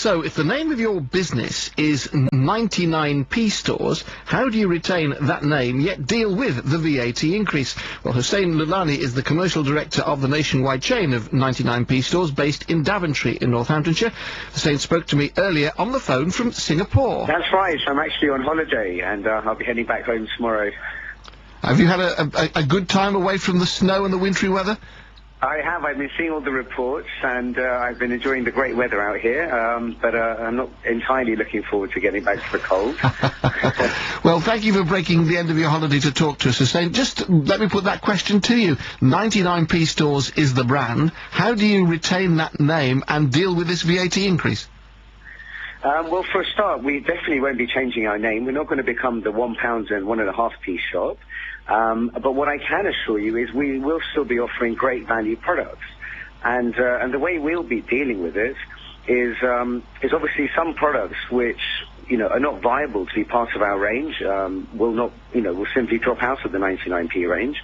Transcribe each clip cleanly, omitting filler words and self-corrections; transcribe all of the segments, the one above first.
So, if the name of your business is 99p Stores, how do you retain that name yet deal with the VAT increase? Well, Hussein Lalani is the commercial director of the nationwide chain of 99p Stores based in Daventry in Northamptonshire. Hussein spoke to me earlier on the phone from Singapore. That's right. I'm actually on holiday, and I'll be heading back home tomorrow. Have you had a good time away from the snow and the wintry weather? I have. I've been seeing all the reports, and I've been enjoying the great weather out here, but I'm not entirely looking forward to getting back to the cold. Well, thank you for breaking the end of your holiday to talk to us, Hussein. Just let me put that question to you. 99p Stores is the brand. How do you retain that name and deal with this VAT increase? Well, for a start, we definitely won't be changing our name. We're not going to become the £1 and 1.5p shop. But what I can assure you is we will still be offering great value products. And the way we'll be dealing with it is obviously some products which, are not viable to be part of our range, will simply drop out of the 99p range.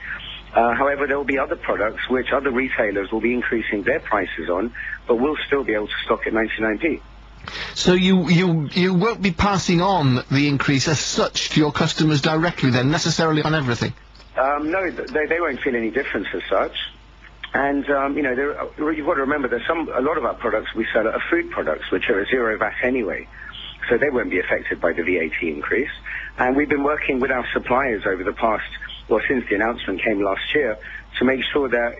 However, there will be other products which other retailers will be increasing their prices on, but we'll still be able to stock at 99p. So you won't be passing on the increase as such to your customers directly then, necessarily on everything? No, they won't feel any difference as such. And, you've got to remember that a lot of our products we sell are food products, which are a zero VAT anyway. So they won't be affected by the VAT increase. And we've been working with our suppliers over the past, since the announcement came last year, to make sure that,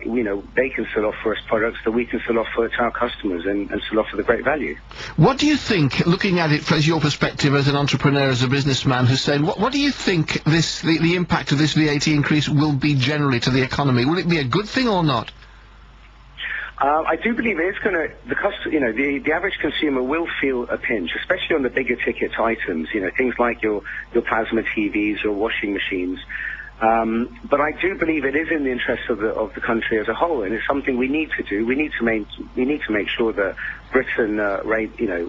they can still offer us products that we can still offer to our customers and still offer the great value. What do you think, looking at it from your perspective as an entrepreneur, as a businessman, Hussein, what do you think the impact of this VAT increase will be generally to the economy? Will it be a good thing or not? I do believe it's going to, the average consumer will feel a pinch, especially on the bigger ticket items, things like your plasma TVs, your washing machines. But I do believe it is in the interest of the country as a whole, and it's something we need to do. We need to make sure that Britain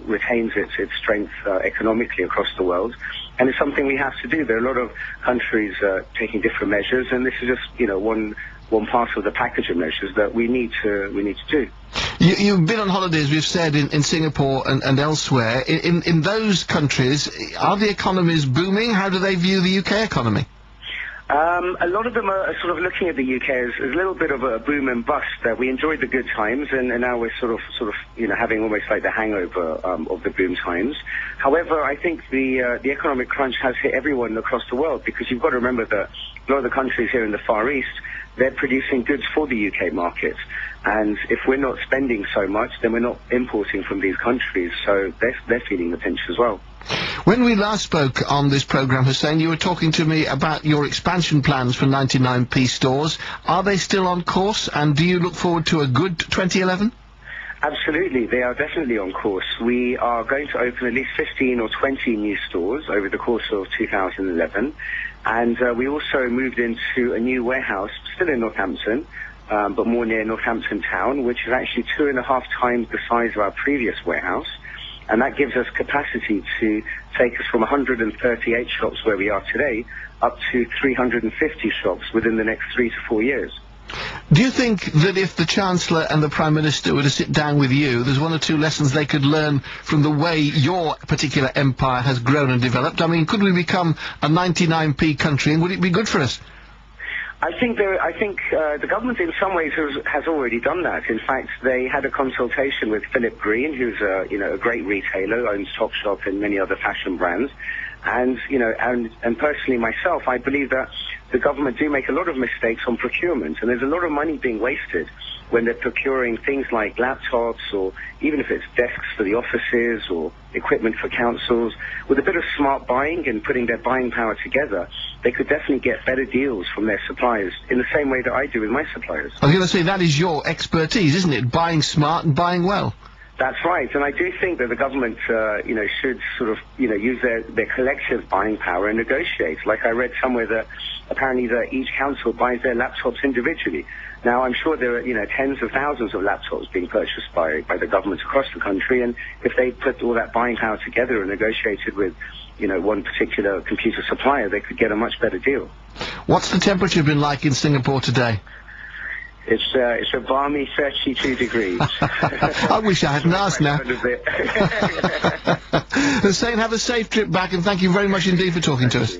retains its strength economically across the world, and it's something we have to do. There are a lot of countries taking different measures, and this is just one part of the package of measures that we need to do. You've been on holiday, as we've said, in Singapore and elsewhere. In those countries, are the economies booming? How do they view the UK economy? A lot of them are sort of looking at the UK as a little bit of a boom and bust. That we enjoyed the good times, and now we're sort of having almost like the hangover of the boom times. However, I think the economic crunch has hit everyone across the world, because you've got to remember that a lot of the countries here in the Far East, they're producing goods for the UK market. And if we're not spending so much, then we're not importing from these countries, so they're feeling the pinch as well. When we last spoke on this programme, Hussein, you were talking to me about your expansion plans for 99p Stores. Are they still on course, and do you look forward to a good 2011? Absolutely, they are definitely on course. We are going to open at least 15 or 20 new stores over the course of 2011. And we also moved into a new warehouse, still in Northampton, but more near Northampton town, which is actually 2.5 times the size of our previous warehouse. And that gives us capacity to take us from 138 shops where we are today up to 350 shops within the next 3 to 4 years. Do you think that if the Chancellor and the Prime Minister were to sit down with you, there's one or two lessons they could learn from the way your particular empire has grown and developed? I mean, could we become a 99p country, and would it be good for us? I think the government in some ways has already done that. In fact, they had a consultation with Philip Green, who's a great retailer, owns Topshop and many other fashion brands. And personally myself, I believe that the government do make a lot of mistakes on procurement, and there's a lot of money being wasted when they're procuring things like laptops, or even if it's desks for the offices or equipment for councils. With a bit of smart buying and putting their buying power together, they could definitely get better deals from their suppliers in the same way that I do with my suppliers. I was going to say, that is your expertise, isn't it? Buying smart and buying well. That's right, and I do think that the government, should sort of, use their collective buying power and negotiate. Like I read somewhere that apparently that each council buys their laptops individually. Now, I'm sure there are, tens of thousands of laptops being purchased by the government across the country, and if they put all that buying power together and negotiated with, one particular computer supplier, they could get a much better deal. What's the temperature been like in Singapore today? It's a balmy 32 degrees. I wish I hadn't asked now. Hussein, have a safe trip back, and thank you very much indeed for talking to us.